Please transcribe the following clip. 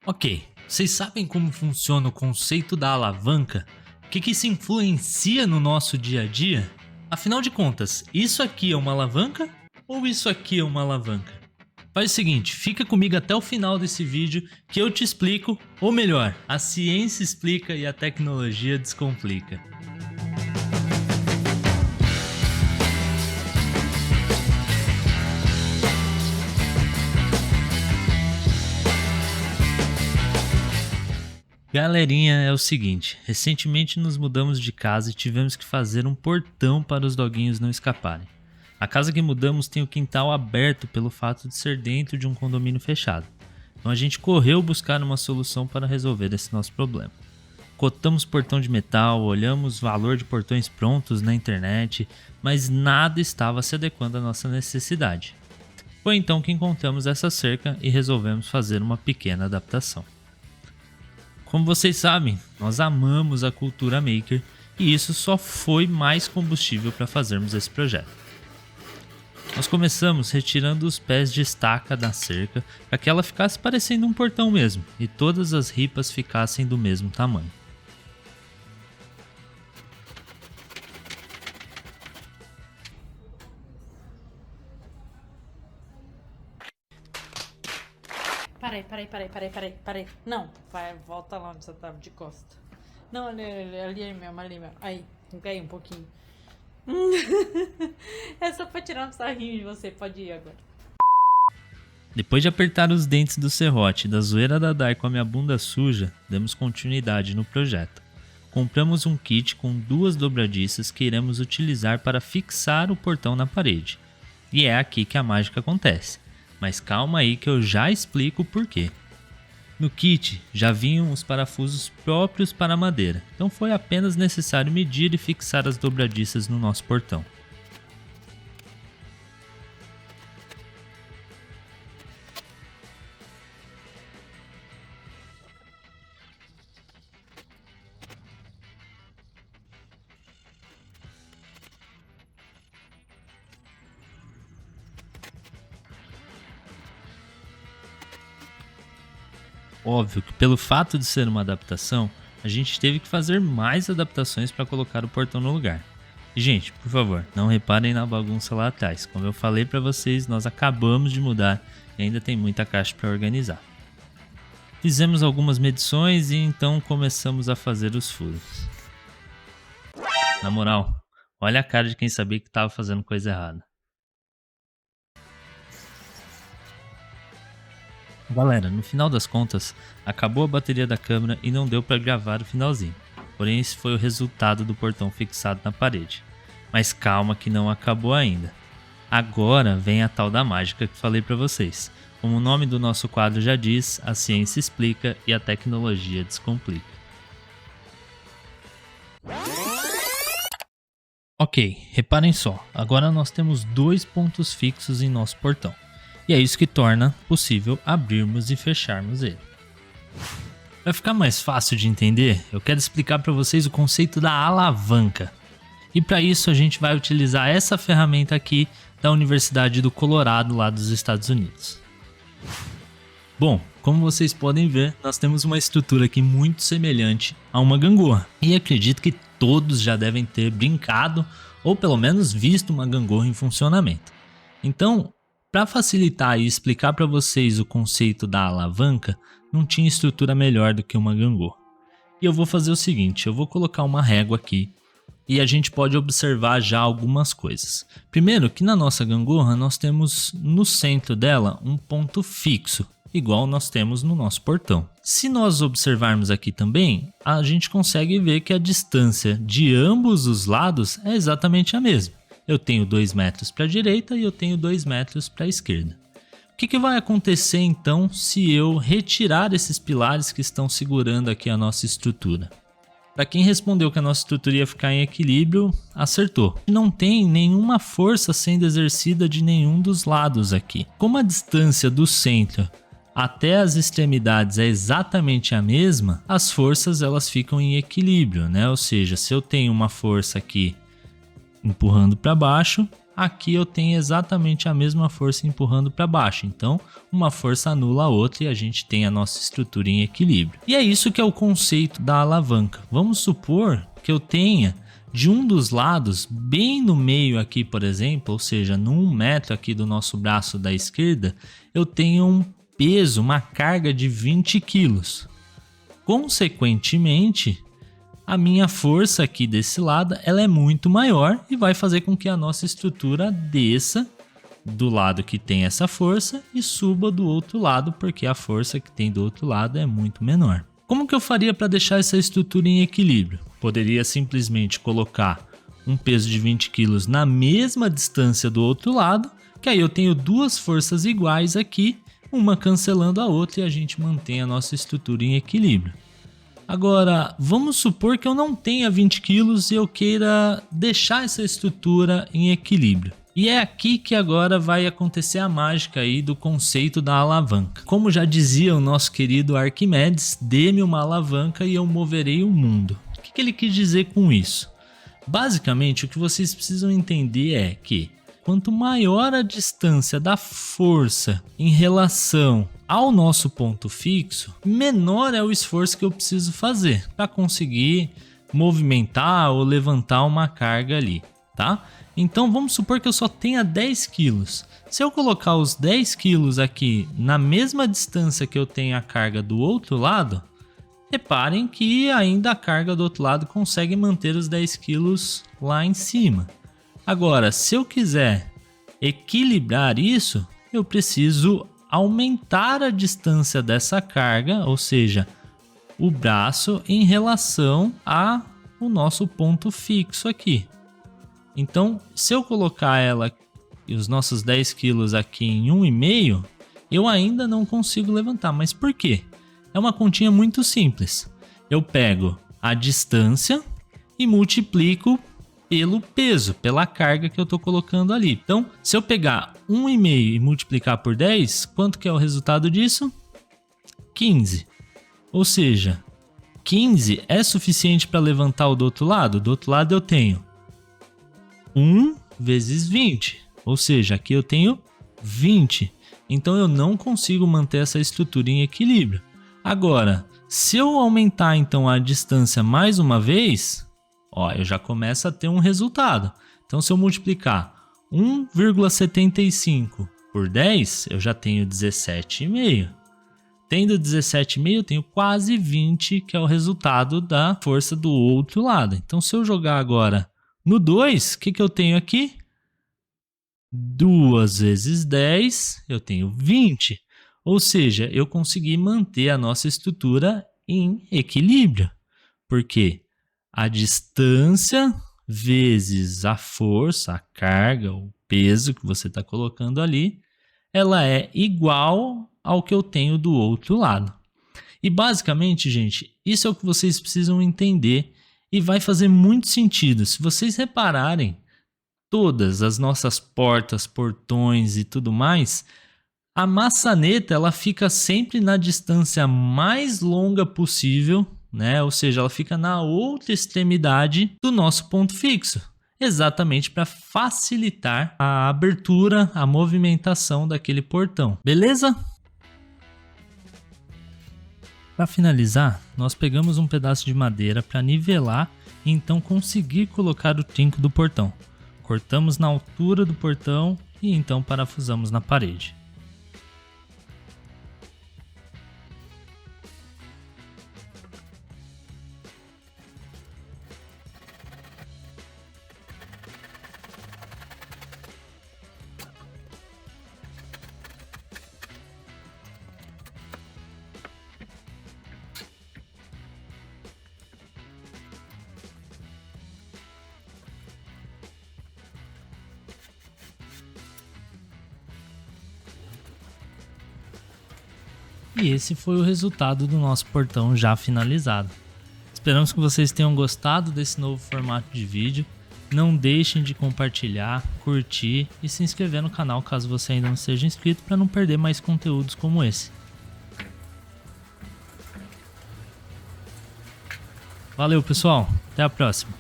Ok, vocês sabem como funciona o conceito da alavanca? O que isso influencia no nosso dia a dia? Afinal de contas, isso aqui é uma alavanca ou isso aqui é uma alavanca? Faz o seguinte, fica comigo até o final desse vídeo que eu te explico, ou melhor, a ciência explica e a tecnologia descomplica. Galerinha, é o seguinte, recentemente nos mudamos de casa e tivemos que fazer um portão para os doguinhos não escaparem. A casa que mudamos tem o quintal aberto pelo fato de ser dentro de um condomínio fechado. Então a gente correu buscar uma solução para resolver esse nosso problema. Cotamos portão de metal, olhamos valor de portões prontos na internet, mas nada estava se adequando à nossa necessidade. Foi então que encontramos essa cerca e resolvemos fazer uma pequena adaptação. Como vocês sabem, nós amamos a cultura maker e isso só foi mais combustível para fazermos esse projeto. Nós começamos retirando os pés de estaca da cerca para que ela ficasse parecendo um portão mesmo e todas as ripas ficassem do mesmo tamanho. Parei. Não, vai, volta lá onde você tava de costa. Não, ali mesmo. Aí, cai um pouquinho. É só pra tirar um sarrinho de você, pode ir agora. Depois de apertar os dentes do serrote e da zoeira da Dai com a minha bunda suja, demos continuidade no projeto. Compramos um kit com 2 dobradiças que iremos utilizar para fixar o portão na parede. E é aqui que a mágica acontece. Mas calma aí que eu já explico o porquê. No kit já vinham os parafusos próprios para a madeira, então foi apenas necessário medir e fixar as dobradiças no nosso portão. Óbvio que pelo fato de ser uma adaptação, a gente teve que fazer mais adaptações para colocar o portão no lugar. E gente, por favor, não reparem na bagunça lá atrás. Como eu falei para vocês, nós acabamos de mudar e ainda tem muita caixa para organizar. Fizemos algumas medições e então começamos a fazer os furos. Na moral, olha a cara de quem sabia que estava fazendo coisa errada. Galera, no final das contas, acabou a bateria da câmera e não deu para gravar o finalzinho. Porém, esse foi o resultado do portão fixado na parede. Mas calma que não acabou ainda. Agora vem a tal da mágica que falei para vocês. Como o nome do nosso quadro já diz, a ciência explica e a tecnologia descomplica. Ok, reparem só, agora nós temos 2 pontos fixos em nosso portão. E é isso que torna possível abrirmos e fecharmos ele. Para ficar mais fácil de entender, eu quero explicar para vocês o conceito da alavanca. E para isso a gente vai utilizar essa ferramenta aqui da Universidade do Colorado, lá dos Estados Unidos. Bom, como vocês podem ver, nós temos uma estrutura aqui muito semelhante a uma gangorra. E acredito que todos já devem ter brincado ou pelo menos visto uma gangorra em funcionamento. Então, para facilitar e explicar para vocês o conceito da alavanca, não tinha estrutura melhor do que uma gangorra. E eu vou fazer o seguinte, eu vou colocar uma régua aqui e a gente pode observar já algumas coisas. Primeiro que na nossa gangorra nós temos no centro dela um ponto fixo, igual nós temos no nosso portão. Se nós observarmos aqui também, a gente consegue ver que a distância de ambos os lados é exatamente a mesma. Eu tenho 2 metros para a direita e eu tenho 2 metros para a esquerda. O que vai acontecer então se eu retirar esses pilares que estão segurando aqui a nossa estrutura? Para quem respondeu que a nossa estrutura ia ficar em equilíbrio, acertou. Não tem nenhuma força sendo exercida de nenhum dos lados aqui. Como a distância do centro até as extremidades é exatamente a mesma, as forças elas ficam em equilíbrio, né? Ou seja, se eu tenho uma força aqui empurrando para baixo, aqui eu tenho exatamente a mesma força empurrando para baixo. Então, uma força anula a outra e a gente tem a nossa estrutura em equilíbrio. E é isso que é o conceito da alavanca. Vamos supor que eu tenha de um dos lados, bem no meio aqui, por exemplo, ou seja, no 1 metro aqui do nosso braço da esquerda, eu tenho um peso, uma carga de 20 quilos. Consequentemente, a minha força aqui desse lado ela é muito maior e vai fazer com que a nossa estrutura desça do lado que tem essa força e suba do outro lado, porque a força que tem do outro lado é muito menor. Como que eu faria para deixar essa estrutura em equilíbrio? Poderia simplesmente colocar um peso de 20 kg na mesma distância do outro lado, que aí eu tenho duas forças iguais aqui, uma cancelando a outra e a gente mantém a nossa estrutura em equilíbrio. Agora, vamos supor que eu não tenha 20 kg e eu queira deixar essa estrutura em equilíbrio. E é aqui que agora vai acontecer a mágica aí do conceito da alavanca. Como já dizia o nosso querido Arquimedes, dê-me uma alavanca e eu moverei o mundo. O que ele quis dizer com isso? Basicamente, o que vocês precisam entender é que quanto maior a distância da força em relação ao nosso ponto fixo, menor é o esforço que eu preciso fazer para conseguir movimentar ou levantar uma carga ali, tá? Então vamos supor que eu só tenha 10 quilos. Se eu colocar os 10 quilos aqui na mesma distância que eu tenho a carga do outro lado, reparem que ainda a carga do outro lado consegue manter os 10 quilos lá em cima. Agora, se eu quiser equilibrar isso, eu preciso aumentar a distância dessa carga, ou seja, o braço em relação ao nosso ponto fixo aqui. Então, se eu colocar ela e os nossos 10 quilos aqui em 1,5, eu ainda não consigo levantar. Mas por quê? É uma continha muito simples. Eu pego a distância e multiplico pelo peso, pela carga que eu estou colocando ali. Então, se eu pegar 1,5 e multiplicar por 10, quanto que é o resultado disso? 15. Ou seja, 15 é suficiente para levantar o do outro lado? Do outro lado eu tenho 1 vezes 20, ou seja, aqui eu tenho 20. Então eu não consigo manter essa estrutura em equilíbrio. Agora, se eu aumentar então a distância mais uma vez, ó, eu já começo a ter um resultado. Então se eu multiplicar 1,75 por 10, eu já tenho 17,5. Tendo 17,5, eu tenho quase 20, que é o resultado da força do outro lado. Então se eu jogar agora no 2, o que eu tenho aqui? 2 vezes 10, eu tenho 20. Ou seja, eu consegui manter a nossa estrutura em equilíbrio. Porque a distância vezes a força, a carga, o peso que você está colocando ali, ela é igual ao que eu tenho do outro lado. E basicamente, gente, isso é o que vocês precisam entender. E vai fazer muito sentido. Se vocês repararem, todas as nossas portas, portões e tudo mais, a maçaneta ela fica sempre na distância mais longa possível, né? Ou seja, ela fica na outra extremidade do nosso ponto fixo, exatamente para facilitar a abertura, a movimentação daquele portão. Beleza? Para finalizar, nós pegamos um pedaço de madeira para nivelar e então conseguir colocar o trinco do portão. Cortamos na altura do portão e então parafusamos na parede. E esse foi o resultado do nosso portão já finalizado. Esperamos que vocês tenham gostado desse novo formato de vídeo. Não deixem de compartilhar, curtir e se inscrever no canal caso você ainda não seja inscrito para não perder mais conteúdos como esse. Valeu, pessoal. Até a próxima.